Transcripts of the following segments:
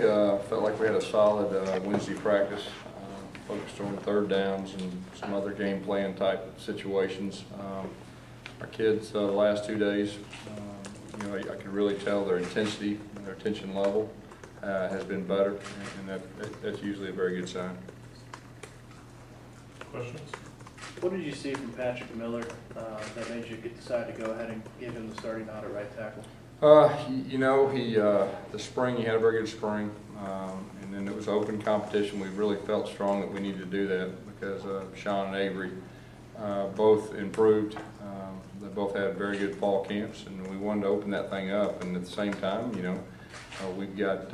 Felt like we had a solid Wednesday practice, focused on third downs and some other game plan type situations. Our kids, the last 2 days, I could really tell their intensity and their attention level has been better, and that's usually a very good sign. Questions? What did you see from Patrick Miller that made you decide to go ahead and give him the starting nod at right tackle? The spring, he had a very good spring, and then it was open competition. We really felt strong that we needed to do that because Sean and Avery both improved. They both had very good fall camps, and we wanted to open that thing up. And at the same time, we've got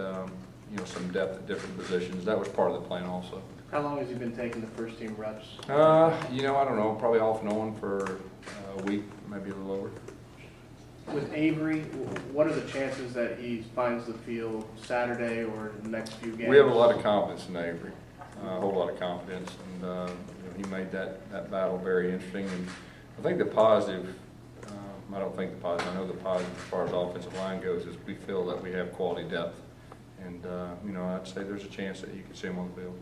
some depth at different positions. That was part of the plan also. How long has he been taking the first team reps? I don't know, probably off and on for a week, maybe a little over. With Avery, what are the chances that he finds the field Saturday or the next few games? We have a lot of confidence in Avery, a whole lot of confidence, and he made that battle very interesting. And I think the positive, I know the positive as far as offensive line goes is we feel that we have quality depth, and I'd say there's a chance that you can see him on the field.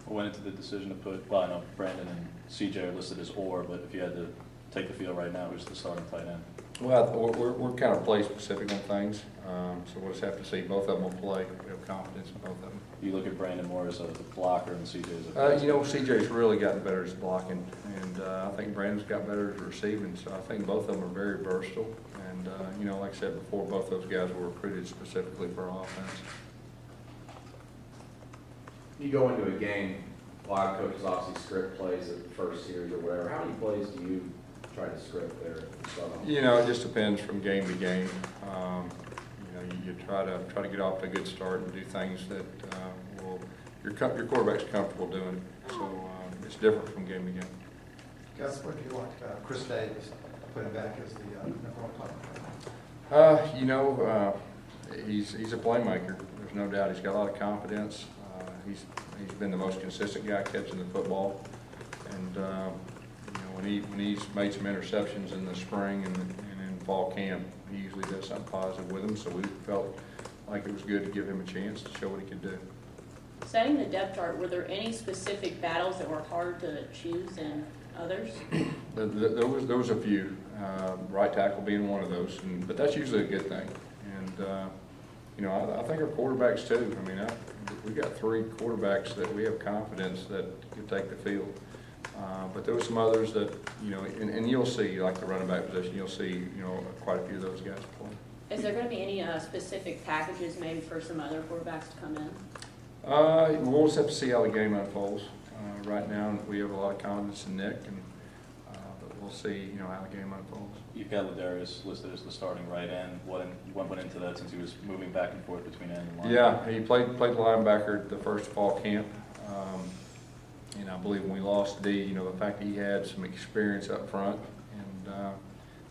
What went into the decision to put, well, I know Brandon and CJ are listed as or, but if you had to take the field right now, who's the starting tight end? Well, we're kind of play specific on things, so we'll just have to see. Both of them will play. We have confidence in both of them. You look at Brandon more as a blocker and CJ as a CJ's really gotten better at blocking, and I think Brandon's got better at receiving, so I think both of them are very versatile. And, like I said before, both those guys were recruited specifically for our offense. You go into a game, a lot of coaches obviously script plays at the first series or whatever. How many plays do you try to script there? It just depends from game to game. You try to get off to a good start and do things that your quarterback's comfortable doing. So it's different from game to game. Gus, what do you like about Chris Davis putting back as the number one player? He's a playmaker. There's no doubt. He's got a lot of confidence. He's been the most consistent guy catching the football, and when he's made some interceptions in the spring and in fall camp, he usually does something positive with them. So we felt like it was good to give him a chance to show what he could do. Setting the depth chart, were there any specific battles that were hard to choose and others? There was a few, right tackle being one of those, but that's usually a good thing. And I think our quarterbacks too. We've got 3 quarterbacks that we have confidence that could take the field. But there were some others that, and you'll see, like the running back position, you'll see, quite a few of those guys play. Is there going to be any specific packages maybe for some other quarterbacks to come in? We'll just have to see how the game unfolds. Right now, we have a lot of confidence in Nick, but we'll see, how the game unfolds. You've got Ladarius listed as the starting right end. What went into that since he was moving back and forth between end and line? Yeah, he played linebacker the first fall camp. And I believe when we lost D, the fact that he had some experience up front, and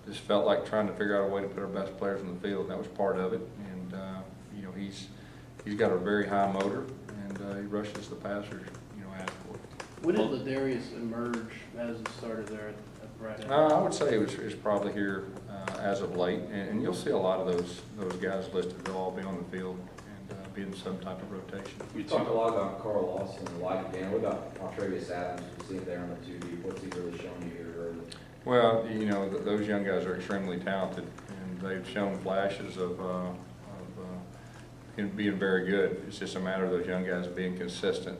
just felt like trying to figure out a way to put our best players on the field. That was part of it. And he's got a very high motor, and he rushes the passers, adequately. When did Ladarius emerge as a starter there at right end? I would say it was probably here as of late, and you'll see a lot of those guys listed. They'll all be on the field and be in some type of rotation. You talked a lot about Carl Lawson and Light again. What about Montravius Adams? You see him there on the 2D. What's he really shown you here early? Well, those young guys are extremely talented, and they've shown flashes of being very good. It's just a matter of those young guys being consistent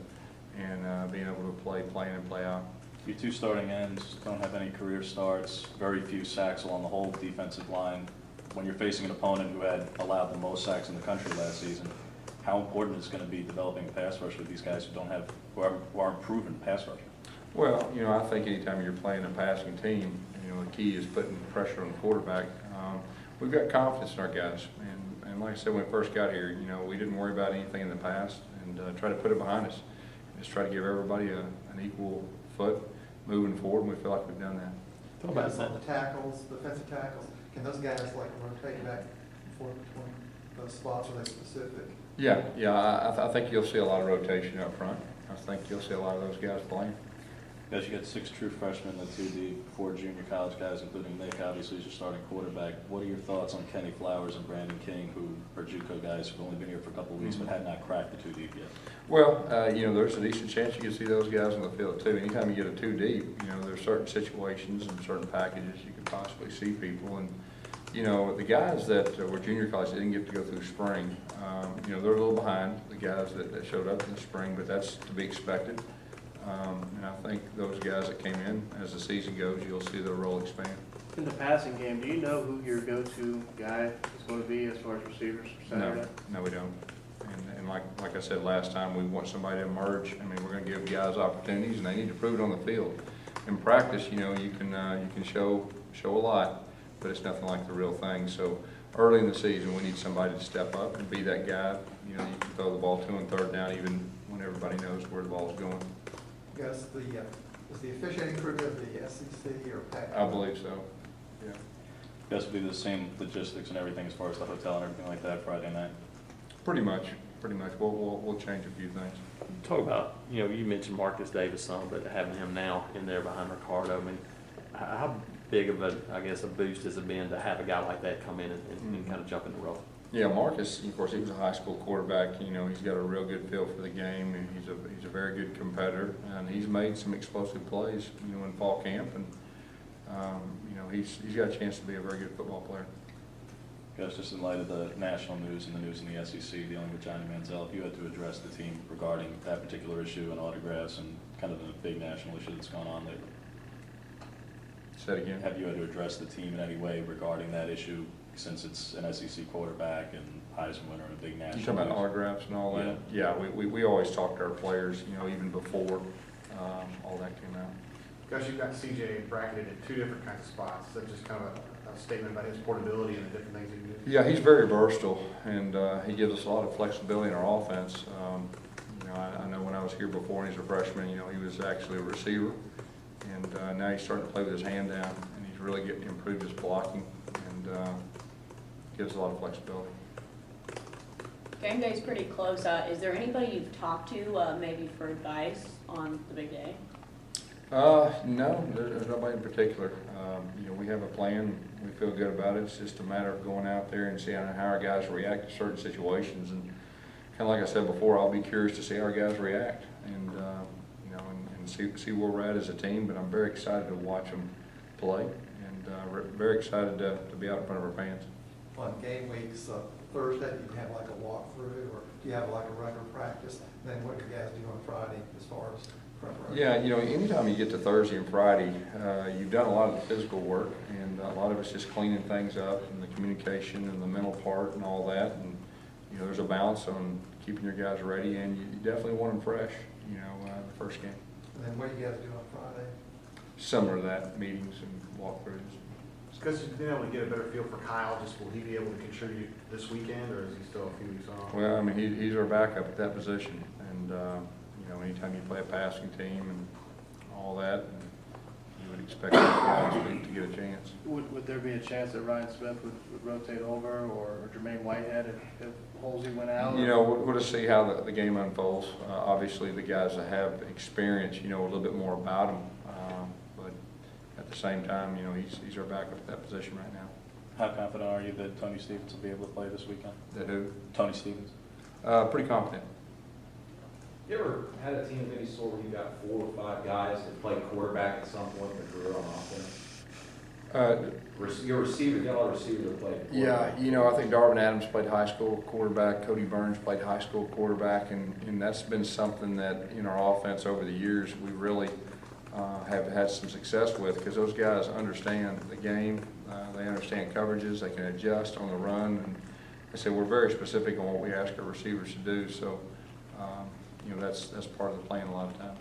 and being able to play in and play out. Your 2 starting ends don't have any career starts, very few sacks along the whole defensive line. When you're facing an opponent who had allowed the most sacks in the country last season, how important is it going to be developing a pass rush with these guys who aren't proven pass rushers? Well, I think anytime you're playing a passing team, the key is putting pressure on the quarterback. We've got confidence in our guys, and like I said, when we first got here, we didn't worry about anything in the past and try to put it behind us. Just try to give everybody an equal foot moving forward, and we feel like we've done that. Talk about some of the tackles, defensive tackles. Can those guys rotate back and forth between those spots? Are they specific? Yeah. I think you'll see a lot of rotation up front. I think you'll see a lot of those guys playing. Guys, you got 6 true freshmen in the 2D, 4 junior college guys, including Nick, obviously, is your starting quarterback. What are your thoughts on Kenny Flowers and Brandon King, who are JUCO guys who've only been here for a couple of weeks but had not cracked the 2 deep yet? Well, there's a decent chance you can see those guys on the field too. Anytime you get a 2 deep, there's certain situations and certain packages you could possibly see people. And, the guys that were junior college didn't get to go through spring. They're a little behind the guys that showed up in the spring, but that's to be expected. And I think those guys that came in, as the season goes, you'll see their role expand. In the passing game, do you know who your go-to guy is going to be as far as receivers for Saturday? No, we don't. And like I said last time, we want somebody to emerge. I mean, we're going to give guys opportunities, and they need to prove it on the field. In practice, you can show a lot, but it's nothing like the real thing. So early in the season, we need somebody to step up and be that guy. You can throw the ball to and third down, even when everybody knows where the ball's going. Gus, is the officiating crew of the SEC or Pac? I believe so. Yeah. Guys, will be the same logistics and everything as far as the hotel and everything like that Friday night? Pretty much. We'll change a few things. Talk about, you mentioned Marcus Davis some, but having him now in there behind Ricardo, I mean, how big of a boost has it been to have a guy like that come in and kind of jump in the role? Yeah, Marcus, of course, he was a high school quarterback. He's got a real good feel for the game, and he's a very good competitor, and he's made some explosive plays, in fall camp, and he's got a chance to be a very good football player. Guys, just in light of the national news and the news in the SEC dealing with Johnny Manziel, if you had to address the team regarding that particular issue and autographs and kind of the big national issue that's going on there, Say it again. have you had to address the team in any way regarding that issue, since it's an SEC quarterback and Heisman winner and a big national? You talking about autographs and all that? Yeah, we always talk to our players, even before all that came out. Gus, you've got CJ bracketed in 2 different kinds of spots. Is that just kind of a statement about his portability and the different things he can do? Yeah, he's very versatile, and he gives us a lot of flexibility in our offense. I know when I was here before and he's a freshman, he was actually a receiver, and now he's starting to play with his hand down, and he's really getting improved his blocking, and gives a lot of flexibility. Game day's pretty close. Is there anybody you've talked to, maybe for advice on the big day? No, there's nobody in particular. We have a plan. We feel good about it. It's just a matter of going out there and seeing how our guys react to certain situations. And kind of like I said before, I'll be curious to see how our guys react and see where we're at as a team. But I'm very excited to watch them play, and very excited to be out in front of our fans. On game weeks, Thursday, do you have like a walkthrough, or do you have like a regular practice? Then what do you guys do on Friday as far as preparation? Yeah, anytime you get to Thursday and Friday, you've done a lot of the physical work, and a lot of it's just cleaning things up and the communication and the mental part and all that. And there's a balance on keeping your guys ready, and you definitely want them fresh. The first game. And then what do you guys do on Friday? Similar to that, meetings and walkthroughs. Because you've been able to get a better feel for Kyle, just will he be able to contribute this weekend, or is he still a few weeks off? Well, I mean, he's our backup at that position, and anytime you play a passing team and all that, you would expect those guys to get a chance. Would there be a chance that Ryan Smith would rotate over, or Jermaine Whitehead if Halsey went out? We'll just see how the game unfolds. Obviously, the guys that have experience, a little bit more about them. But at the same time, he's our backup at that position right now. How confident are you that Tony Stevens will be able to play this weekend? That who? Tony Stevens. Pretty confident. You ever had a team of any sort where you got 4 or 5 guys that played quarterback at some point in their career on offense? Your receiver, you got a lot of receivers that played quarterback. Yeah, I think Darvin Adams played high school quarterback, Cody Burns played high school quarterback, and that's been something that in our offense over the years we really have had some success with, because those guys understand the game, they understand coverages, they can adjust on the run, and I say we're very specific on what we ask our receivers to do, so that's part of the plan a lot of times.